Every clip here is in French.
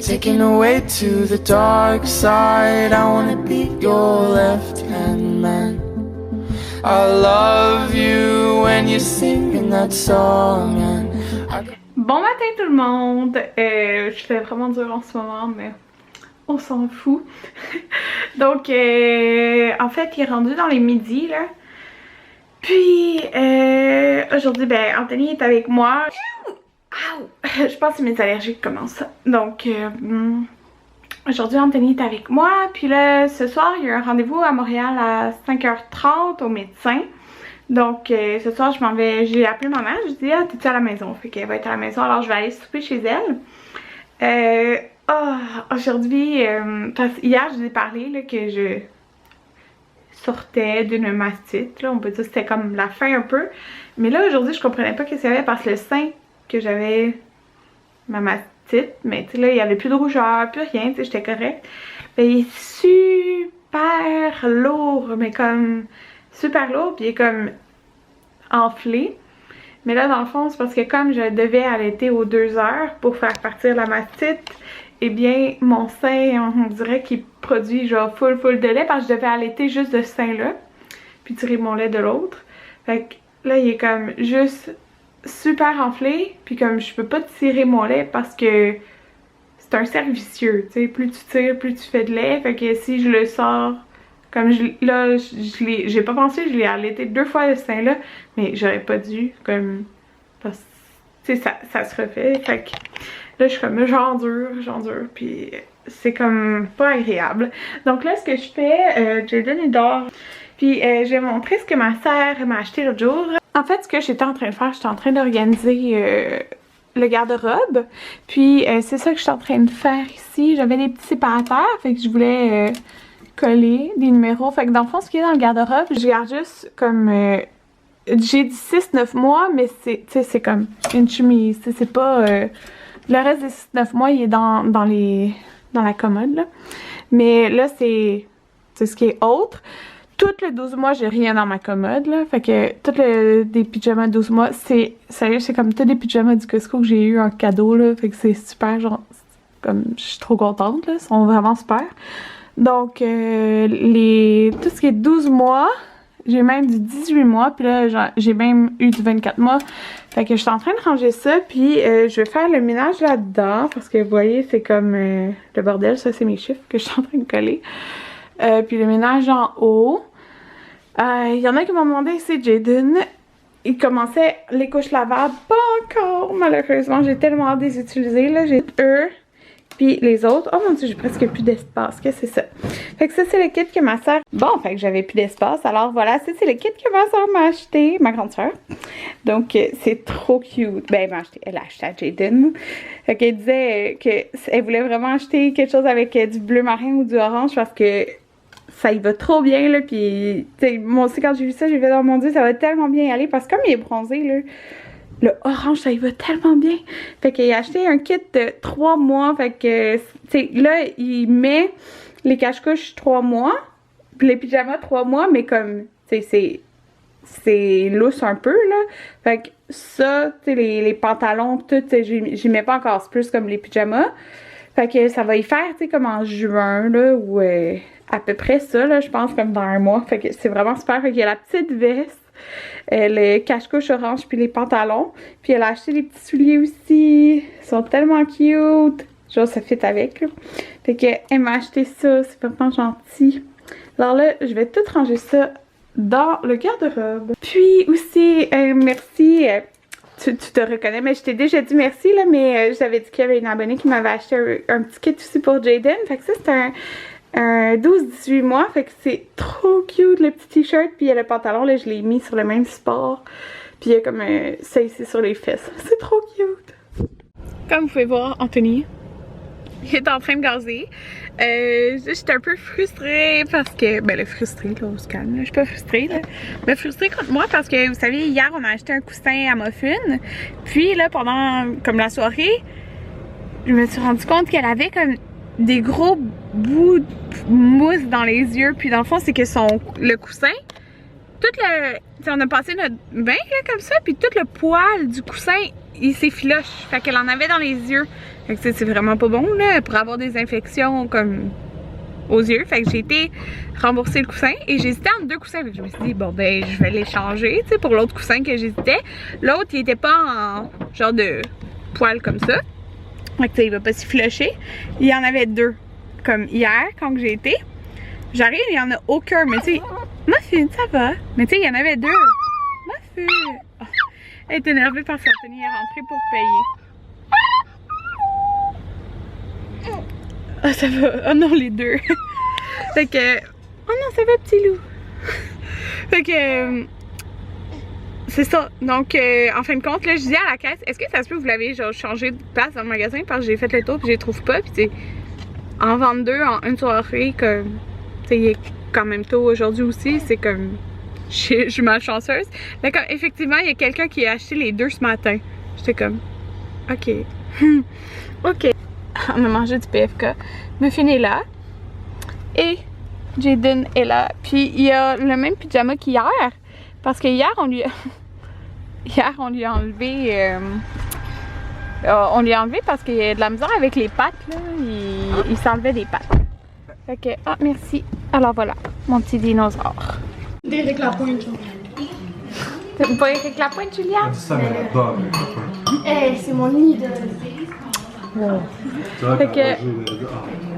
taken away to the dark side. I wanna be your left-hand man. I love you when you're singing that song and Bon matin tout le monde! Je fais vraiment dur en ce moment, mais on s'en fout. Donc, en fait, il est rendu dans les midis, là. Puis, aujourd'hui, ben, Anthony est avec moi. Ow! Je pense que mes allergies commencent. Donc, aujourd'hui, Anthony est avec moi. Puis là, ce soir, il y a un rendez-vous à Montréal à 5h30 au médecin. Donc, ce soir, j'ai appelé ma mère, je lui ai dit, ah, t'es-tu à la maison? Fait qu'elle va être à la maison, alors je vais aller souper chez elle. Aujourd'hui, parce hier, je vous ai parlé là, que je sortais d'une mastite, là, on peut dire que c'était comme la fin un peu. Mais là, aujourd'hui, je comprenais pas ce qu'il y avait parce que le sein que j'avais ma mastite, mais tu sais, là, il y avait plus de rougeur, plus rien, tu sais, j'étais correcte. Ben, il est super lourd, mais comme super lourd, puis il est comme enflé. Mais là, dans le fond, c'est parce que comme je devais allaiter aux 2 heures pour faire partir la mastite, eh bien, mon sein, on dirait qu'il produit genre full de lait parce que je devais allaiter juste de ce sein-là, puis tirer mon lait de l'autre. Fait que là, il est comme juste super enflé, puis comme je peux pas tirer mon lait parce que c'est un cercle vicieux, tu sais, plus tu tires, plus tu fais de lait. Fait que si je le sors, comme j'ai pas pensé, je l'ai allaité 2 fois ce sein-là, mais j'aurais pas dû, comme, parce que, tu sais, ça se refait. Fait que là, je suis comme j'endure, puis c'est comme pas agréable. Donc là, ce que je fais, Jaden il dort, puis je vais montrer ce que ma sœur m'a acheté l'autre jour. En fait, ce que j'étais en train de faire, j'étais en train d'organiser le garde-robe, puis c'est ça que je suis en train de faire ici. J'avais des petits séparateurs, fait que je voulais coller des numéros. Fait que dans le fond, ce qui est dans le garde-robe, je garde juste comme j'ai dit 6-9 mois, mais c'est comme une chemise, c'est pas le reste des 6-9 mois, il est dans la commode là. Mais là, c'est ce qui est autre. Tout le 12 mois, j'ai rien dans ma commode là. Fait que des pyjamas 12 mois, c'est sérieux, c'est comme tous des pyjamas du Costco que j'ai eu en cadeau là. Fait que c'est super, genre, comme je suis trop contente là, ils sont vraiment super. Donc, tout ce qui est 12 mois, j'ai même du 18 mois, puis là, j'ai même eu du 24 mois. Fait que je suis en train de ranger ça, puis je vais faire le ménage là-dedans, parce que vous voyez, c'est comme le bordel, ça c'est mes chiffres que je suis en train de coller. Puis le ménage en haut. Il y en a qui m'ont demandé, c'est Jaden. Il commençait les couches lavables, pas encore, malheureusement, j'ai tellement hâte de les utiliser, là, j'ai eux. Puis les autres, oh mon dieu, j'ai presque plus d'espace, qu'est-ce que c'est ça? Fait que ça, c'est le kit que ma soeur... Bon, fait que j'avais plus d'espace, alors voilà, ça, c'est le kit que ma soeur m'a acheté, ma grande soeur. Donc, c'est trop cute. Ben, elle a acheté à Jaden. Fait qu'elle disait qu'elle voulait vraiment acheter quelque chose avec du bleu marin ou du orange parce que ça y va trop bien, là. Puis, tu sais, moi aussi, quand j'ai vu ça, j'ai fait, oh mon dieu, ça va tellement bien y aller parce que comme il est bronzé, là... Le orange, ça y va tellement bien. Fait qu'il a acheté un kit de 3 mois. Fait que, tu sais, là, il met les cache-couches 3 mois. Puis les pyjamas 3 mois. Mais comme, tu sais, c'est lousse un peu, là. Fait que ça, tu sais, les pantalons, tout, tu sais, j'y mets pas encore. C'est plus comme les pyjamas. Fait que ça va y faire, tu sais, comme en juin, là. Ou à peu près ça, là, je pense, comme dans un mois. Fait que c'est vraiment super. Fait qu'il y a la petite veste. Les cache-couches orange puis les pantalons. Puis elle a acheté les petits souliers aussi. Ils sont tellement cute. Genre ça fit avec là. Fait qu'elle m'a acheté ça. C'est vraiment gentil. Alors là, je vais tout ranger ça dans le garde-robe. Puis aussi, merci. Tu te reconnais, mais je t'ai déjà dit merci là. Mais j'avais dit qu'il y avait une abonnée qui m'avait acheté un petit kit aussi pour Jaden. Fait que ça c'est un 12-18 mois, fait que c'est trop cute le petit t-shirt, puis il y a le pantalon, là je l'ai mis sur le même support, puis il y a comme ça ici sur les fesses, c'est trop cute. Comme vous pouvez voir, Anthony, il est en train de gazer. J'étais un peu frustrée parce que, ben le frustré là, on se calme, là. Je suis pas frustrée là, mais frustrée contre moi parce que vous savez, hier on a acheté un coussin à muffin, puis là pendant comme la soirée, je me suis rendu compte qu'elle avait comme des gros bouts de mousse dans les yeux, puis dans le fond c'est que le coussin tout le... T'sais, on a passé notre bain là comme ça, puis tout le poil du coussin, il s'effiloche. Fait qu'elle en avait dans les yeux. Fait que c'est vraiment pas bon là, pour avoir des infections comme aux yeux. Fait que j'ai été rembourser le coussin et j'hésitais entre deux coussins. Fait que je me suis dit, bon ben je vais les changer, tu sais, pour l'autre coussin que j'hésitais. L'autre, il était pas en genre de poil comme ça. Fait que il va pas s'y flusher. Il y en avait deux. Comme hier, quand j'ai été. J'arrive, il y en a aucun. Mais tu sais, Muffin, ça va. Mais tu sais, il y en avait deux. Muffin. Oh. Elle est énervée parce qu'Anthony est rentré pour payer. Ah, ça va. Oh non, les deux. Fait que. Oh non, ça va, petit loup. Fait que. C'est ça. Donc, en fin de compte, là, je disais à la caisse, est-ce que ça se peut que vous l'avez genre changé de place dans le magasin parce que j'ai fait le tour puis je les trouve pas. Puis, tu sais, en vendre deux en une soirée, comme. Tu sais, il est quand même tôt aujourd'hui aussi. C'est comme. Je suis malchanceuse. Mais comme, effectivement, il y a quelqu'un qui a acheté les deux ce matin. J'étais comme. Ok. Ok. On a mangé du PFK. Muffin est là. Et Jaden est là. Puis, il y a le même pyjama qu'hier. Parce que hier, on lui a enlevé. On lui a enlevé parce qu'il y a de la misère avec les pattes, là. Il s'enlevait des pattes. Fait que, ah, merci. Alors voilà, mon petit dinosaure. D'Éric Lapointe, genre. T'aimes pas Éric Lapointe, Julia? Ça me l'adore. Eh, c'est mon idole. Fait que,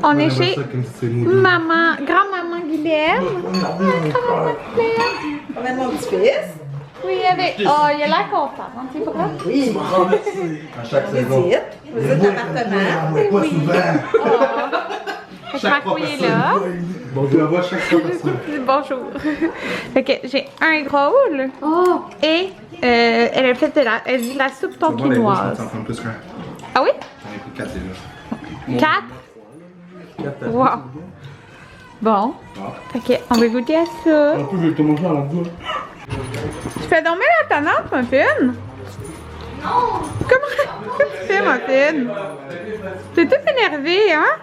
on est chez maman, grand-maman Guilhem. Grand-maman Guilhem. On a mon petit-fils. Oui, avec. Oh, il a l'air content, hein, tu sais pourquoi? Oui. À chaque saison. Visite l'appartement. Mais pas souvent. Fait que Marco il est là. Bon, je la vois chaque fois. Bonjour. Fait que j'ai un gros Oh! et elle a fait de la soupe tonkinoise. Ah oui? J'en ai pris 4 déjà. 4? Wow. Bon. Fait que on va goûter à ça. En plus, je vais te manger à la boue. Tu fais dormir la tonnante, Muffin? Non! Comment tu fais, Muffin? T'es toute énervée, hein?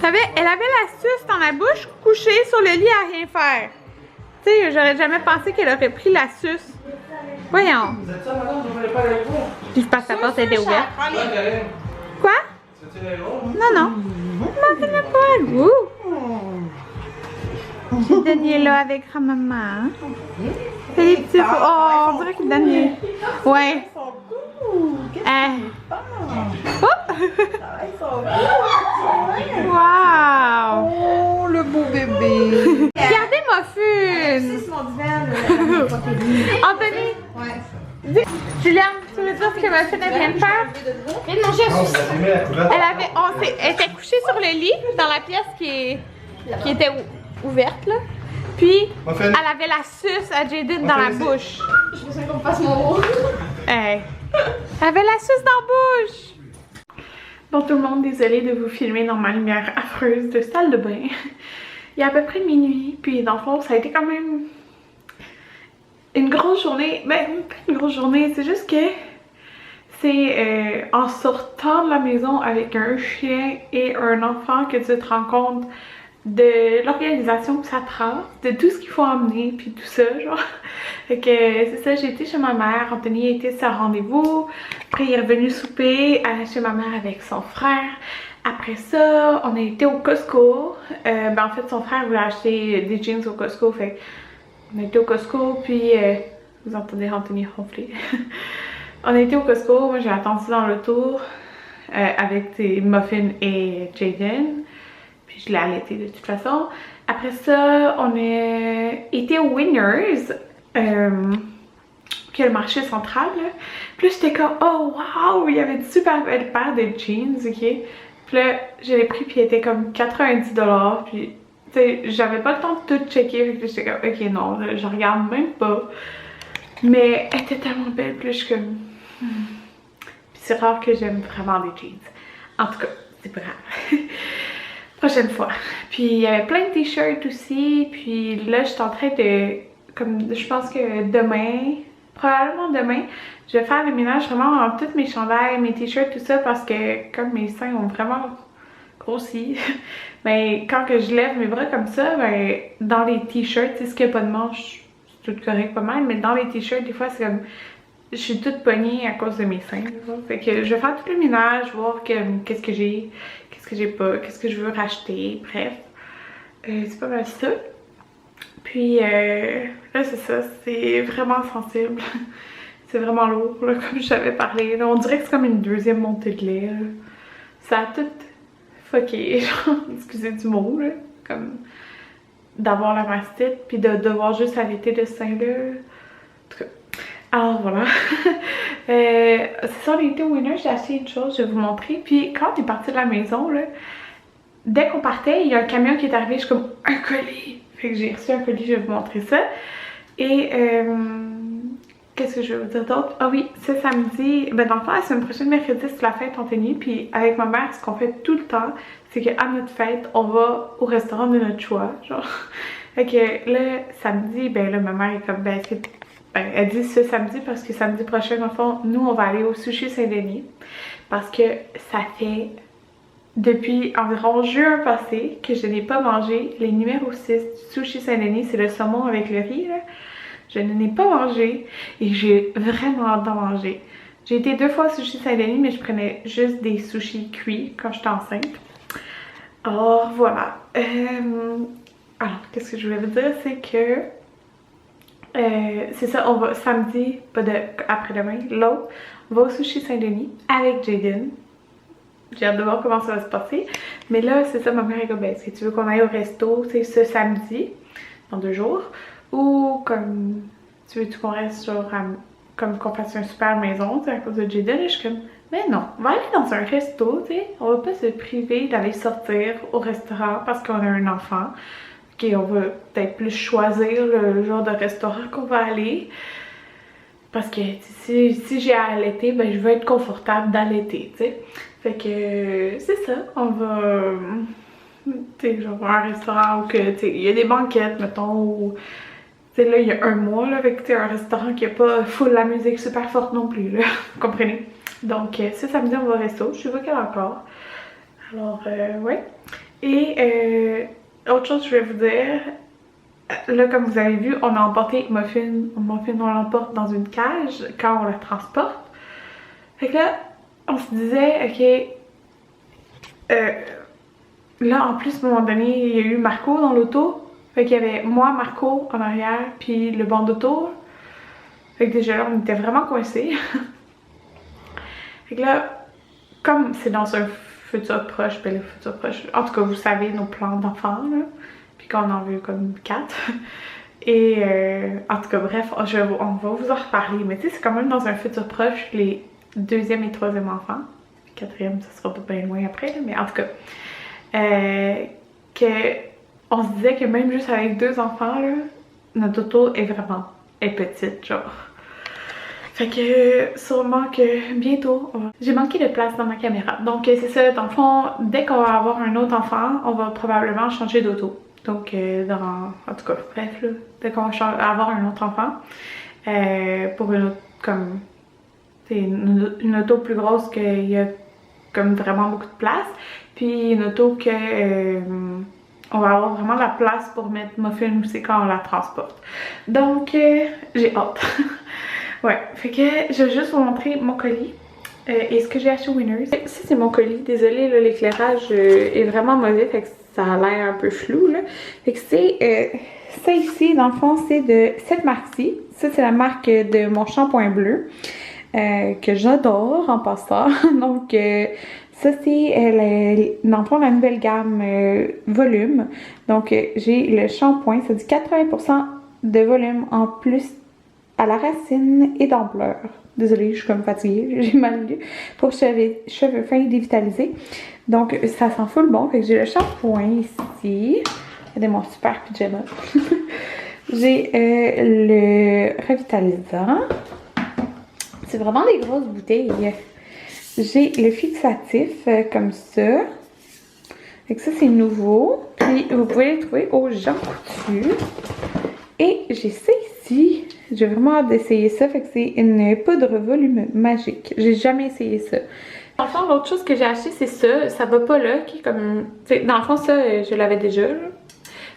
Elle avait la suce dans la bouche, couchée sur le lit à rien faire. Tu sais, j'aurais jamais pensé qu'elle aurait pris la suce. Voyons. Puis je pense que la porte était ouverte. Quoi? Non, non. Muffin n'a pas le goût. Daniel est là avec grand-maman. C'est des petits... Oh, on dirait que Daniel... Ouais. Wow! Oh, le beau bébé. Regardez Muffin! Anthony! Ouais. Juliane, tu veux dire ce que Muffin vient de faire? Viens de manger à suce. Elle était couchée sur le lit, dans la pièce qui était ouverte, là. Puis, elle avait la suce à Jaden dans la bouche. Je veux qu'on fasse mon mot. Hey. Elle avait la suce dans la bouche! Bon tout le monde, désolée de vous filmer dans ma lumière affreuse de salle de bain. Il est à peu près minuit, puis dans le fond, ça a été quand même une grosse journée. Ben, pas une grosse journée, c'est juste que c'est en sortant de la maison avec un chien et un enfant que tu te rends compte de l'organisation que ça trace, de tout ce qu'il faut emmener, puis tout ça, genre. Fait que c'est ça, j'ai été chez ma mère, Anthony a été à rendez-vous, après il est revenu souper chez ma mère avec son frère. Après ça, on a été au Costco. En fait, son frère voulait acheter des jeans au Costco, fait on a été au Costco, puis vous entendez Anthony ronfler. On a été au Costco, moi j'ai attendu dans l'auto avec des muffins et Jaden. Puis je l'ai allaité de toute façon. Après ça, on a été au Winners, qui est le marché central, là. Puis là, j'étais comme, oh wow, il y avait une super belle paire de jeans, ok? Puis là, je l'ai pris, puis il était comme 90$. Puis, tu sais, j'avais pas le temps de tout checker, puis j'étais comme, ok, non, là, je regarde même pas. Mais elle était tellement belle, puis là, je suis comme, Puis c'est rare que j'aime vraiment des jeans. En tout cas, c'est pas grave. Prochaine fois. Puis il y avait plein de t-shirts aussi. Puis là, je suis en train de... Comme je pense que demain, probablement demain, je vais faire le ménage vraiment en toutes mes chandails, mes t-shirts, tout ça. Parce que comme mes seins ont vraiment grossi. Mais quand que je lève mes bras comme ça, ben, dans les t-shirts, tu sais, ce qu'il n'y a pas de manches, c'est tout correct pas mal, mais dans les t-shirts, des fois, c'est comme, je suis toute pognée à cause de mes seins. Là. Fait que je vais faire tout le ménage, voir qu'est-ce que j'ai pas, qu'est-ce que je veux racheter, bref. C'est pas mal ça. Puis là, c'est ça, c'est vraiment sensible. C'est vraiment lourd, là, comme je t'avais parlé. Là, on dirait que c'est comme une deuxième montée de lait. Là. Ça a tout fucké, genre, excusez du mot, là. Comme d'avoir la mastite, puis de devoir juste allaiter de ce sein-là. En tout cas, alors voilà. C'est ça, on était au Winner, j'ai acheté une chose, je vais vous montrer. Puis quand on est parti de la maison, là, dès qu'on partait, il y a un camion qui est arrivé, je suis comme un colis. Fait que j'ai reçu un colis, je vais vous montrer ça. Et qu'est-ce que je vais vous dire d'autre? Ah oui, ce samedi, ben dans le fond, la semaine prochaine, mercredi, c'est la fête Anthony. Puis avec ma mère, ce qu'on fait tout le temps, c'est qu'à notre fête, on va au restaurant de notre choix, genre. Fait que là, samedi, ben là, ma mère est comme, ben, elle dit ce samedi parce que samedi prochain, dans le fond, nous, on va aller au Sushi Saint-Denis. Parce que ça fait depuis environ juin passé que je n'ai pas mangé les numéros 6 du Sushi Saint-Denis. C'est le saumon avec le riz, là. Je ne l'ai pas mangé et j'ai vraiment hâte d'en manger. J'ai été 2 fois au Sushi Saint-Denis, mais je prenais juste des sushis cuits quand j'étais enceinte. Alors voilà. Alors, qu'est-ce que je voulais vous dire, c'est que c'est ça, on va samedi, pas de après-demain, l'autre, on va au Sushi Saint-Denis avec Jaden. J'ai hâte de voir comment ça va se passer. Mais là, c'est ça, ma mère est comme, ben, est-ce que tu veux qu'on aille au resto, c'est ce samedi, dans 2 jours, ou comme, tu veux qu'on reste sur, comme qu'on fasse un super maison, tu sais, à cause de Jaden, et je suis comme, mais non, on va aller dans un resto, tu sais, on va pas se priver d'aller sortir au restaurant parce qu'on a un enfant. Ok, on va peut-être plus choisir le genre de restaurant qu'on va aller. Parce que si j'ai à allaiter, ben je veux être confortable d'allaiter, tu sais. Fait que c'est ça, on va, tu sais, genre un restaurant où que, tu sais, il y a des banquettes, mettons, ou, tu sais, là, il y a 1 mois, là, avec, tu sais, un restaurant qui a pas full la musique super forte non plus, là, vous comprenez? Donc, ce samedi, on va au resto, je sais pas quel encore. Alors, ouais. Et, autre chose que je vais vous dire, là comme vous avez vu, on a emporté Muffin, on l'emporte dans une cage quand on la transporte. Fait que là, on se disait, ok, là en plus à un moment donné, il y a eu Marco dans l'auto. Fait qu'il y avait moi, Marco en arrière, puis le banc d'auto. Fait que déjà là, on était vraiment coincés. Fait que là, comme c'est dans un futur proche, ben le futur proche, en tout cas vous savez nos plans d'enfants là, puis qu'on en veut comme 4. Et en tout cas bref, on va vous en reparler, mais tu sais c'est quand même dans un futur proche les 2e et 3e enfants. 4e ça sera pas bien loin après, là, mais en tout cas que on se disait que même juste avec 2 enfants là, notre auto est petite genre. Fait que sûrement que bientôt, j'ai manqué de place dans ma caméra. Donc c'est ça, dans le fond, dès qu'on va avoir un autre enfant, on va probablement changer d'auto. Donc en tout cas, bref là, dès qu'on va avoir un autre enfant, pour une autre, comme, une auto plus grosse qu'il y a comme vraiment beaucoup de place. Puis une auto que on va avoir vraiment la place pour mettre Muffin aussi quand on la transporte. Donc j'ai hâte. Ouais, fait que je vais juste vous montrer mon colis et ce que j'ai acheté au Winners. Ça c'est mon colis, désolée là, l'éclairage est vraiment mauvais, fait que ça a l'air un peu flou là. Fait que c'est ça ici, dans le fond c'est de cette marque-ci. Ça c'est la marque de mon shampoing bleu que j'adore en passant. Donc ça c'est dans le fond la nouvelle gamme volume. Donc j'ai le shampoing, ça dit 80% de volume en plus à la racine et d'ampleur. Désolée, je suis comme fatiguée, j'ai mal lu. Pour cheveux fins dévitalisés. Donc, ça sent full bon. Fait que j'ai le shampoing ici. Regardez mon super pyjama. J'ai le revitalisant. C'est vraiment des grosses bouteilles. J'ai le fixatif comme ça. Fait que ça, c'est nouveau. Puis, vous pouvez les trouver au Jean Coutu. Et j'ai ça ici. J'ai vraiment hâte d'essayer ça. Fait que c'est une poudre volume magique. J'ai jamais essayé ça. Dans le fond, l'autre chose que j'ai acheté, c'est ça. Ça va pas là, qui est comme... T'sais, dans le fond, ça, je l'avais déjà, là.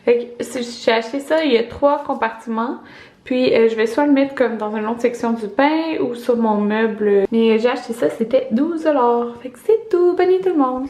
Fait que j'ai acheté ça, il y a 3 compartiments. Puis je vais soit le mettre comme dans une autre section du pain ou sur mon meuble. Mais j'ai acheté ça, c'était 12$. Fait que c'est tout. Bonne nuit tout le monde!